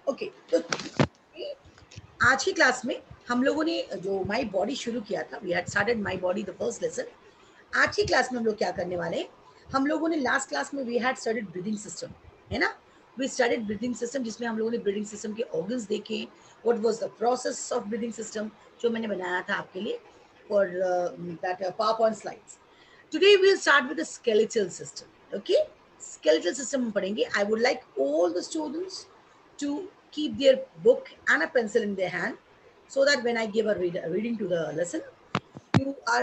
Okay, तो आज की क्लास में हम लोगों ने जो माई बॉडी शुरू किया था, we had started my body the first lesson. आज की क्लास में हम लोग क्या करने वाले हैं, हम लोगों ने लास्ट क्लास में we had studied breathing system, है ना। वी स्टडीड ब्रीदिंग सिस्टम जिसमें हम लोगों ने ब्रीदिंग सिस्टम के ऑर्गन्स देखे, what was the process of breathing system, जो मैंने बनाया था आपके लिए for that power point slides. Today we will start with the skeletal system. Okay, skeletal system हम पढ़ेंगे। I would like all the students to keep their book and a pencil in their hand so that when I give a reading to the lesson, you are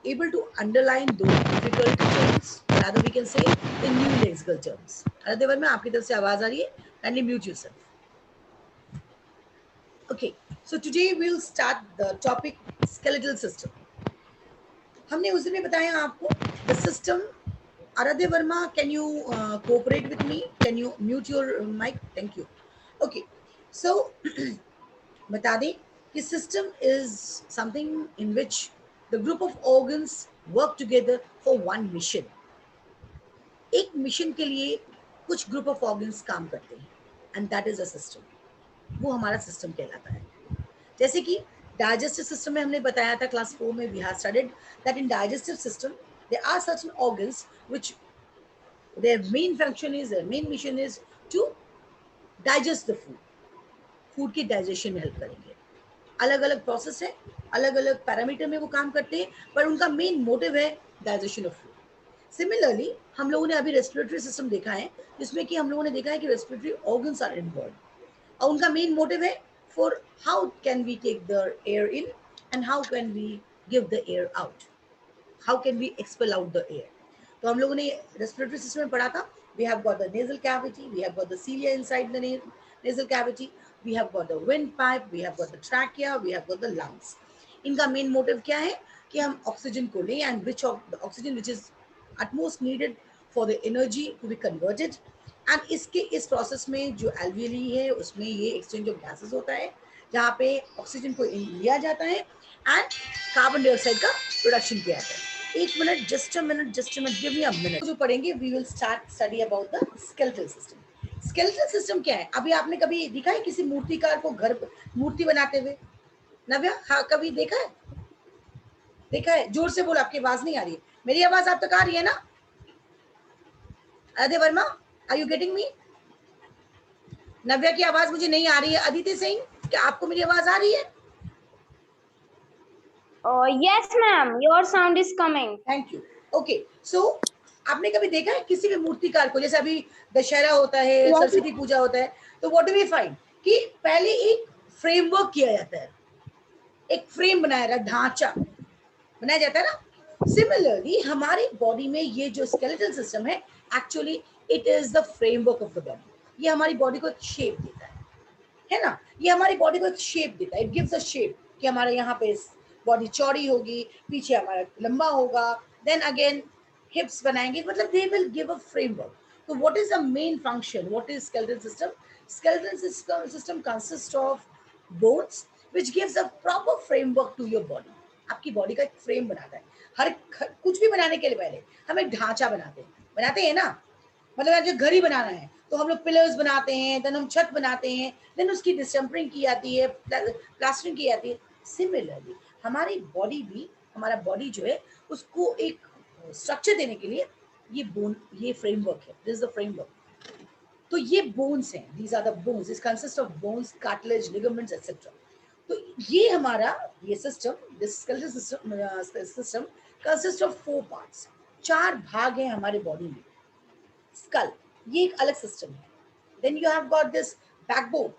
able to underline those difficult terms, or rather we can say the new lexical terms. Aradhya Verma, आपकी तरफ से आवाज आ रही है? Kindly mute yourself. Okay, so today we'll start the topic skeletal system. हमने उस दिन में बताया आपको the system. Aradhya Verma, can you cooperate with me? Can you mute your mic? Thank you. Okay, so बता दें कि system is something in which the group of organs work together for one mission. एक mission के लिए कुछ group of organs काम करते हैं and that is a system. वो हमारा सिस्टम कहलाता है। जैसे कि डाइजेस्टिव सिस्टम में हमने बताया था क्लास 4 में, we have studied that in digestive system there are certain organs which their main function is, their main mission is to digest the food. Food की डाइजेशन में हेल्प करेंगे। अलग अलग प्रोसेस है, अलग अलग पैरामीटर में वो काम करते हैं, पर उनका मेन मोटिव है डाइजेशन ऑफ फूड। सिमिलरली हम लोगों ने अभी रेस्पिरेटरी सिस्टम देखा है, जिसमें कि हम लोगों ने देखा है कि रेस्पिरेटरी ऑर्गन्स आर इन्वॉल्व और उनका मेन मोटिव है for how can we take the air in and how can we give the air out, how can we expel out the air. तो हम लोगों ने रेस्पिरेटरी सिस्टम में पढ़ा था, we have got the nasal cavity, we have got the cilia inside the nasal cavity, we have got the windpipe, we have got the trachea, we have got the lungs. इनका main motive क्या है कि हम oxygen को लें and which of the oxygen which is utmost needed for the energy to be converted, and इसके इस process में जो एल्वियली है उसमें ये एक्सचेंज ऑफ गैसेस होता है, जहाँ पे ऑक्सीजन को लिया जाता है एंड कार्बन डाइऑक्साइड का प्रोडक्शन किया जाता है। एक minute, just a minute, just a minute, give me a minute. जो पढ़ेंगे we will start study about the skeletal system. Skeletal system क्या है? अभी आपने कभी देखा है किसी मूर्तिकार को घर मूर्ति बनाते हुए? नव्या, हाँ कभी देखा है? देखा है? जोर से बोलो, आपकी आवाज नहीं आ रही है। मेरी आवाज आप तक आ रही है ना? Aday Verma, are you getting me? Navya की आवाज मुझे नहीं आ रही है। अदिति सिंह, क्या आपको मेरी आवाज आ रही है? Yes, ma'am. Your sound is coming. Thank you. Okay, so आपने कभी देखा है किसी भी मूर्तिकार को? जैसे अभी दशहरा होता है, Yes. सरस्वती पूजा होता है, तो व्हाट डू वी फाइंड कि पहले एक फ्रेमवर्क किया जाता है, एक फ्रेम बनाया जाता है, ढांचा बनाया जाता है ना। सिमिलरली हमारी बॉडी में ये जो स्केलेटल सिस्टम है, actually it is the framework of the body. ये हमारी बॉडी को एक शेप देता है ना। ये हमारी बॉडी को एक शेप देता है, इट गिव्स अ शेप कि हमारे यहाँ पे बॉडी चौड़ी होगी, पीछे हमारा लंबा होगा, देन अगेन हिप्स बनाएंगे, मतलब they will give a framework. तो what is the main function, what is skeletal system? Skeletal system consist of bones which gives a proper framework to your body. आपकी बॉडी का एक frame बनाता है। हर कुछ भी बनाने के लिए पहले हम एक ढांचा बनाते हैं ना। मतलब आज घर ही बनाना है तो हम लोग पिलर्स बनाते हैं, देन हम छत बनाते हैं, देन उसकी डिस्टेम्परिंग की जाती है, प्लास्टरिंग की जाती है। सिमिलरली हमारी बॉडी भी, हमारा बॉडी जो है उसको एक स्ट्रक्चर देने के लिए ये बोन, ये फ्रेमवर्क है, दिस इज द फ्रेमवर्क। तो ये बोन्स हैं, these are the bones, it consist of bones, cartilage, ligaments etcetera. तो ये हमारा ये system, this skeletal system consist of 4 parts. 4 भाग हैं हमारे बॉडी में। स्कल, ये एक अलग सिस्टम है। Then you have got this backbone,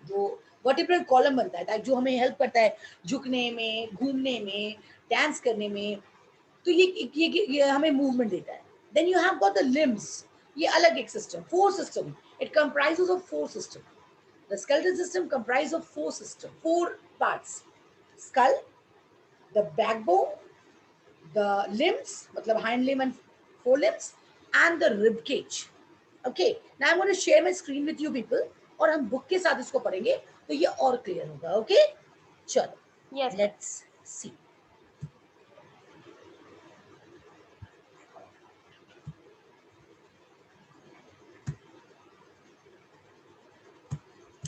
जो वर्टिब्रल कॉलम बनता है, जो हमें हेल्प करता है झुकने में, घूमने में, डांस करने में। तो ये हमें मूवमेंट देता है। Then you have got the limbs, ये अलग एक system, 4 system. It comprises of 4 system. The skeletal system comprised of 4 parts: skull, the backbone, the limbs, मतलब hind limb and forelimbs, and the rib cage. Okay, now I'm going to share my screen with you people, और हम book के साथ इसको पढ़ेंगे तो ये और क्लियर होगा। ओके, चलो, Yes. Let's see.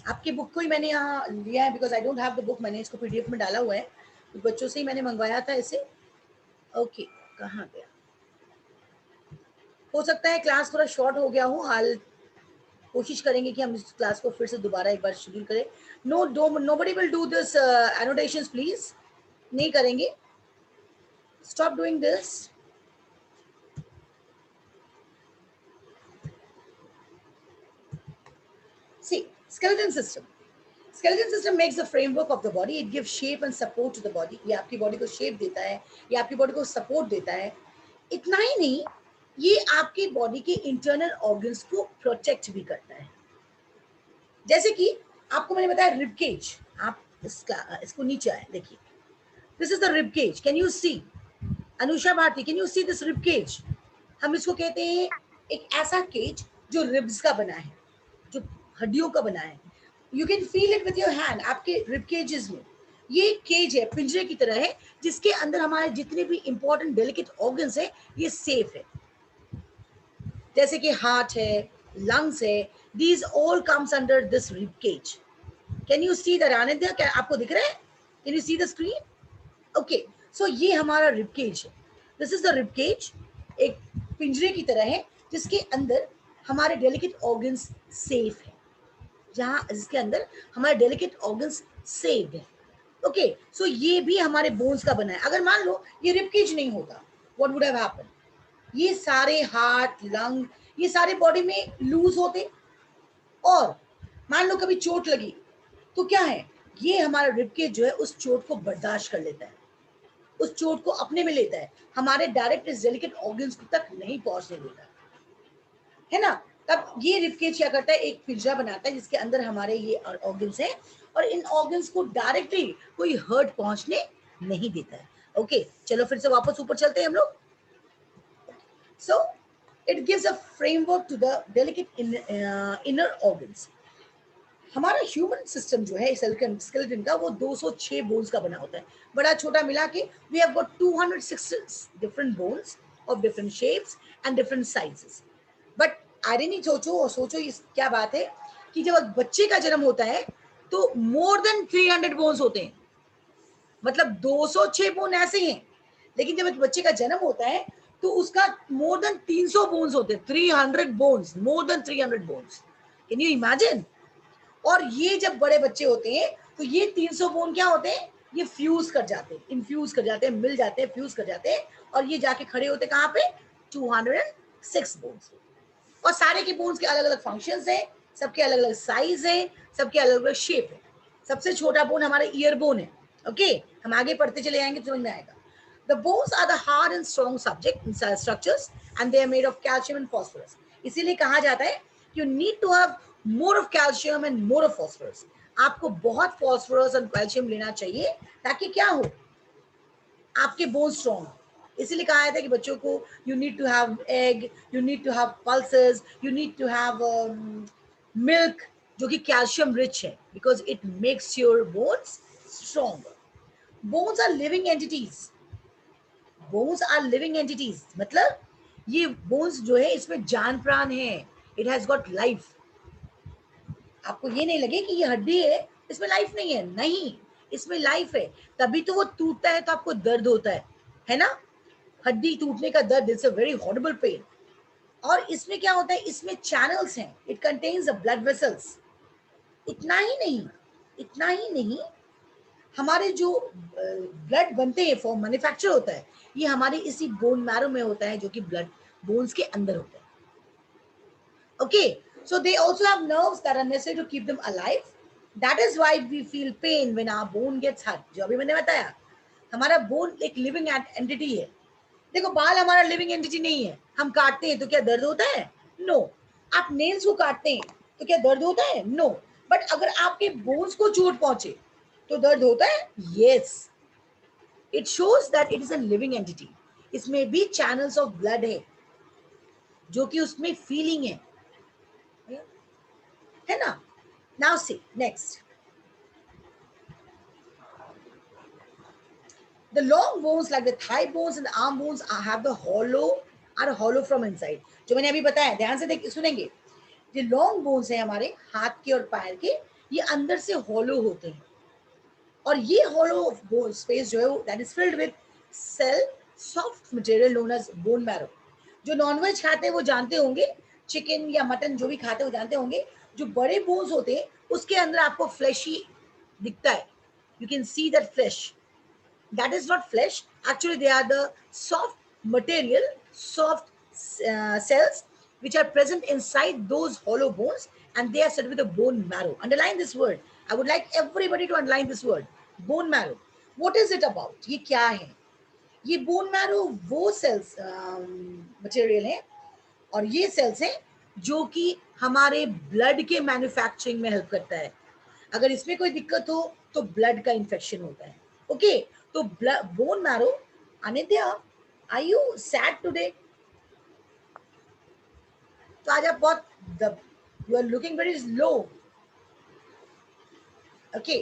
आपकी बुक को ही मैंने यहाँ लिया है because I don't have the book, मैंने इसको पीडीएफ में डाला हुआ है, कुछ बच्चों से ही मैंने मंगवाया था इसे। ओके, कहाँ गया? हो सकता है क्लास थोड़ा शॉर्ट हो गया हो, हाल कोशिश करेंगे कि हम इस क्लास को फिर से दोबारा एक बार शेड्यूल करें। Nobody will do this annotations please, नहीं करेंगे, stop doing this. See, skeleton system. Skeleton system makes the framework of the body. It gives shape and support to the body. ये आपकी बॉडी को शेप देता है, ये आपकी बॉडी को सपोर्ट देता है। इतना ही नहीं, ये आपकी बॉडी के इंटरनल ऑर्गन्स को प्रोटेक्ट भी करता है। जैसे कि आपको मैंने बताया रिब केज, आप इसको नीचे आए देखिए, this is the rib cage, can you see? Anusha Bharti, can you see this rib cage? हम इसको कहते हैं एक ऐसा केज जो रिब्स का बना है, जो हड्डियों का बना है। You can feel it with your hand, आपके रिब केजेस में ये केज है, पिंजरे की तरह है, जिसके अंदर हमारे जितने भी इंपॉर्टेंट डेलिकेट ऑर्गन्स है ये सेफ है। जैसे कि हार्ट है, लंग्स है, these all comes under this rib cage. Can you see that Anand? क्या आपको दिख रहा है? Can you see the screen? Okay, so ये हमारा रिब केज है, this is the rib cage, एक पिंजरे की तरह है जिसके अंदर हमारे डेलिकेट ऑर्गन्स सेफ है, जहां जिसके अंदर हमारे डेलिकेट ऑर्गन्स सेव्ड है। ओके, सो ये भी हमारे बोन्स का बना है। अगर मान लो ये रिब केज नहीं होता, व्हाट वुड हैव हैपन? ये सारे हार्ट, लंग, ये सारे बॉडी में लूज होते, और मान लो कभी चोट लगी तो क्या है, ये हमारा रिब केज जो है उस चोट को बर्दाश्त कर लेता है, उस चोट को अपने में लेता है, हमारे डायरेक्ट इस डेलिकेट ऑर्गन्स तक नहीं पहुंचने देता है ना। तब ये रिब केज क्या करता है, एक पिंजरा बनाता है जिसके अंदर हमारे ये ऑर्गन्स हैं, और इन ऑर्गन्स को डायरेक्टली कोई हर्ट पहुंचने नहीं देता है। ओके, चलो फिर से वापस ऊपर चलते हैं हम लोग। So it gives a framework to the delicate inner organs. हमारा ह्यूमन सिस्टम जो है स्केलेटन का, वो 206 बोन्स का बना होता है, बड़ा छोटा मिला के। We have got 206 different bones of different shapes and different sizes. But irony सोचो, और सोचो इस क्या बात है कि जब बच्चे का जन्म होता है तो मोर देन 300 बोन्स होते हैं, मतलब 206 बोन ऐसे हैं, लेकिन जब बच्चे का जन्म होता है तो उसका मोर देन 300 बोन्स होते हैं, 300 bones, more than 300 bones. Can you imagine? और ये जब बड़े बच्चे होते हैं तो ये 300 बोन क्या होते हैं, ये फ्यूज कर जाते हैं, इन्फ्यूज कर जाते हैं, मिल जाते हैं, फ्यूज कर जाते हैं, और ये जाके खड़े होते हैं कहाँ पे? 206 बोन्स। और सारे के बोन्स के अलग अलग फंक्शंस हैं, सबके अलग अलग साइज हैं, सबके अलग अलग शेप है। सबसे छोटा बोन हमारा ईयर बोन है। ओके, हम आगे पढ़ते चले जाएंगे, समझ में आएगा। The bones are the hard and strong subject structures, and they are made of calcium and phosphorus. इसीलिए कहा जाता है you need to have more of calcium and more of phosphorus. आपको बहुत phosphorus और calcium लेना चाहिए ताकि क्या हो, आपके बोन स्ट्रॉन्ग। इसीलिए कहा जाता है कि बच्चों को you need to have egg, you need to have pulses, you need to have milk जो कि कैल्शियम रिच है, because it makes your bones stronger. Bones are living entities, bones are living entities मतलब ये bones जो है इसमें जान प्राण है, इट हैज गॉट लाइफ। आपको ये नहीं लगे कि ये हड्डी है इसमें लाइफ नहीं है, नहीं, इसमें लाइफ है, तभी तो वो टूटता है तो आपको दर्द होता है ना। हड्डी टूटने का दर्द, it's a very horrible pain. और इसमें क्या होता है, इसमें चैनल्स हैं, it contains the blood vessels. इतना ही नहीं, इतना ही नहीं, हमारे जो ब्लड बनते हैं, फॉर्म मैन्युफैक्चर होता है, ये हमारे इसी बोन मैरो में होता है, जो कि ब्लड बोन्स के अंदर होता है। Okay, so they also have nerves that are necessary to keep them alive. That is why we feel pain when our bone gets hurt. जो अभी मैंने बताया, हमारा बोन एक लिविंग एंटिटी है। देखो, बाल हमारा लिविंग एंटिटी नहीं है, हम काटते हैं तो क्या दर्द होता है? नो। आप नेल्स को काटते हैं तो क्या दर्द होता है? नो। बट अगर आपके बोन्स को चोट पहुंचे तो दर्द होता है? Yes. It shows that it is a living entity. इसमें भी चैनल्स ऑफ ब्लड है, जो कि उसमें फीलिंग है ना। Now see next, the long bones like the thigh bones and the arm bones have the hollow from inside. जो मैंने अभी बताया, ध्यान से देख सुनेंगे। जो लॉन्ग बोन्स है हमारे हाथ के और पैर के, ये अंदर से हॉलो होते हैं, और ये हॉलो स्पेस जो है that is filled with cell soft material known as bone marrow. जो नॉनवेज खाते हैं वो जानते होंगे, चिकन या मटन जो भी खाते हैं वो जानते होंगे, जो बड़े बोन्स होते हैं उसके अंदर आपको फ्लैश ही दिखता है, you can see that flash, that is not flesh, actually they are the soft material, soft cells which are present inside those hollow bones, and they are said with the bone marrow. Underline this word, I would like everybody to underline this word, bone marrow. What is it about, ये क्या है? ये bone marrow वो sales material है, और ये sales हैं जो कि हमारे ब्लड के मैन्युफैक्चरिंग में हेल्प करता है। अगर इसमें कोई दिक्कत हो तो ब्लड का इन्फेक्शन होता है। ओके, तो bone marrow, Anitya are you sad today? तो आज आप बहुत, you are looking very low. Okay,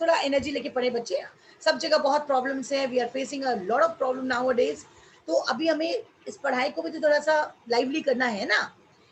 थोड़ा एनर्जी लेके पढ़े बच्चे, सब जगह बहुत प्रॉब्लम्स हैं, we are facing a lot of problem nowadays, तो अभी हमें इस पढ़ाई को भी तो थोड़ा सा लाइवली करना है ना।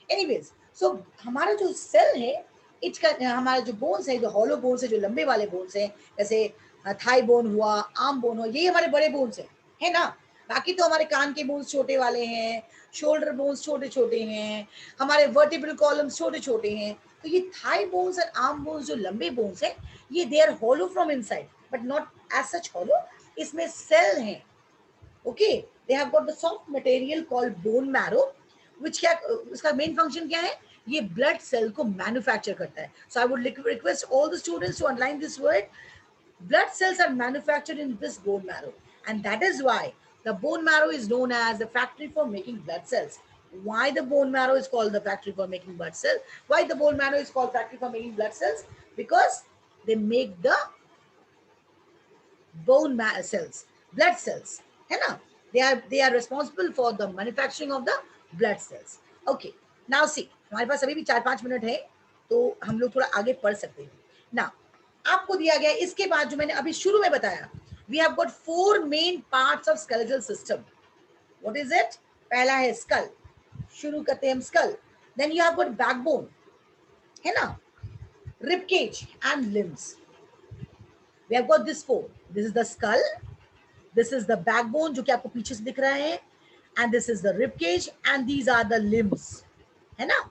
एनीवेज, सो हमारा जो सेल है, इच का हमारा जो बोन्स है, जो हॉलो बोन्स है, जो लंबे वाले बोन्स हैं, जैसे थाई बोन हुआ, आर्म बोन हुआ, ये हमारे बड़े बोन्स है ना। बाकी तो हमारे कान के बोन्स छोटे वाले हैं, शोल्डर बोन्स छोटे छोटे हैं, हमारे वर्टिब्रल कॉलम्स छोटे छोटे हैं। तो ये थाई बोन्स और आर्म बोन्स जो लंबे बोन्स हैं, ये they are hollow from inside but not as such hollow, इसमें सेल हैं। Okay, they have got the soft material called bone marrow, which क्या उसका मेन फंक्शन क्या है? ये ब्लड सेल को मैन्युफैक्चर करता है। So I would request all the students to underline this word, blood cells are manufactured in this bone marrow, and that is why the bone marrow is known as the factory for making blood cells. Why the bone marrow is called the factory for making blood cells? Why the bone marrow is called factory for making blood cells? Because they make the bone cells, blood cells, है ना? They are responsible for the manufacturing of the blood cells. Okay, now see, हमारे पास अभी भी 4-5 minute है, तो हम लोग थोड़ा आगे पढ़ सकते हैं ना। आपको दिया गया इसके बाद जो मैंने अभी शुरू में बताया, we have got 4 main parts of skeletal system. What is it? पहला है स्कल, शुरू करते हैं हम skull. Then you have got backbone, है ना, rib cage and limbs. We have got this 4, this is the skull, this is the backbone जो कि आपको पीछे से दिख रहा है, and this is the rib cage, and these are the limbs, है ना,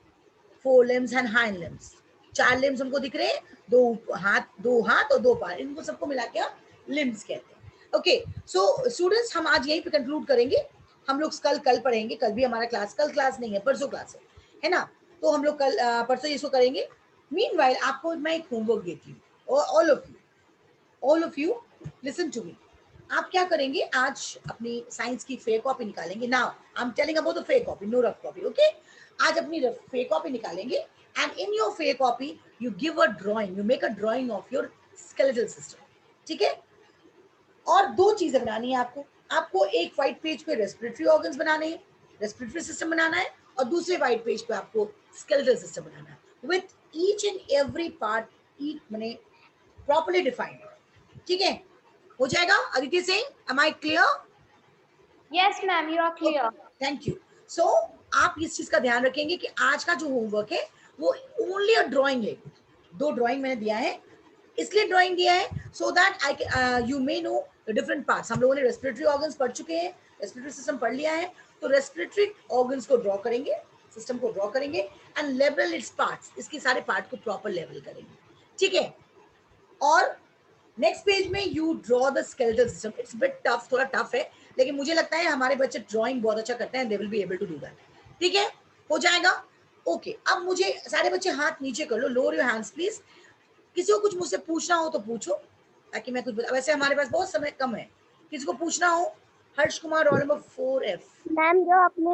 4 limbs and hind limbs, 4 limbs हमको दिख रहे हैं, 2 हाथ और 2 पैर, इनको सबको मिला के limbs कहते हैं। ओके, सो स्टूडेंट्स हम आज यहीं पे कंक्लूड करेंगे। हम लोग कल पढ़ेंगे, कल भी हमारा क्लास, कल क्लास नहीं है, परसों क्लास है ना, तो हम लोग कल परसों इसको करेंगे। मीनवाइल आपको मैं एक होमवर्क देती हूँ, all of you listen to me. आप क्या करेंगे, आज अपनी साइंस की फेयर कॉपी निकालेंगे। Now I am telling about the fair copy, no rough copy. Okay, आज अपनी फेयर कॉपी निकालेंगे, and in your fair copy you give a drawing, you make a drawing of your skeletal system, ठीक है। और 2 चीजें बनानी है आपको। आपको एक व्हाइट पेज पे रेस्पिरेटरी ऑर्गन्स बनाने हैं, रेस्पिरेटरी सिस्टम बनाना है, और दूसरे व्हाइट पेज पे आपको स्केलेटल सिस्टम बनाना है, with each and every part माने प्रॉपर्ली डिफाइंड, ठीक है। हो जाएगा Aditi Singh, am I clear? Yes, ma'am, you are clear. Thank you. So आप इस चीज का ध्यान रखेंगे कि आज का जो होमवर्क है वो ओनली अ ड्राइंग है। 2 ड्राइंग मैंने दिया है, इसलिए ड्राइंग दिया है so that I you may know the different parts. हम लोगों ने रेस्पिरेटरी ऑर्गन्स पढ़ चुके हैं, रेस्पिरेटरी सिस्टम पढ़ लिया है, तो रेस्पिरेटरी ऑर्गन्स को ड्रॉ करेंगे, सिस्टम को ड्रॉ करेंगे, एंड लेवल इट्स पार्ट्स, इसके सारे पार्ट को प्रॉपर लेवल करेंगे, ठीक है। और नेक्स्ट पेज में you draw the skeletal system. It's bit tough, थोड़ा टफ है, लेकिन मुझे लगता है हमारे बच्चे ड्राइंग बहुत अच्छा करते हैं, they will be able to do that, ठीक है, हो जाएगा। ओके, अब मुझे सारे बच्चे हाथ नीचे कर लो, लोअर योर हैंड्स प्लीज। किसी को कुछ मुझसे पूछना हो तो पूछो, ताकि मैं कुछ वैसे हमारे पास बहुत समय कम है, किसी को पूछना हो। Harsh Kumar, roll number 4F। Ma'am, जो आपने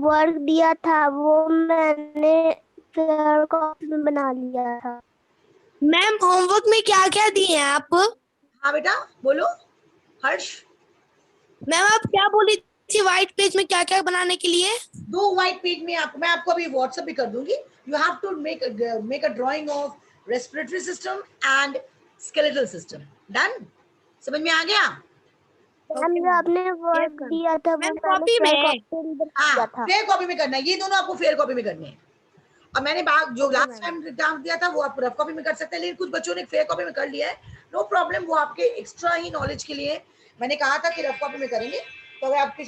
वर्क दिया था वो मैंने फेयर कॉपी में बना लिया था। मैम, होमवर्क में क्या क्या दिए हैं आप? हाँ बेटा बोलो हर्ष। मैम, आप क्या बोली थी व्हाइट पेज में क्या क्या बनाने के लिए? 2 व्हाइट पेज में मैं आपको अभी व्हाट्सएप भी कर दूंगी। You have to make a drawing of respiratory system and skeletal system. Done? समझ में आ गया? मैम, जो आपने वर्क दिया था वो मैंने कॉपी फेयर में। कॉपी में बना लिया था। फेयर कॉपी में करना है, ये दोनों आपको फेयर कॉपी में करने हैं। अब मैंने जो लास्ट टाइम एग्जाम दिया था वो आप रफ कॉपी में कर सकते हैं, लेकिन कुछ बच्चों ने फेयर कॉपी में कर लिया है, नो प्रॉब्लम, वो आपके एक्स्ट्रा ही नॉलेज के लिए मैंने कहा था कि रफ कॉपी में करेंगे। तो अगर आपके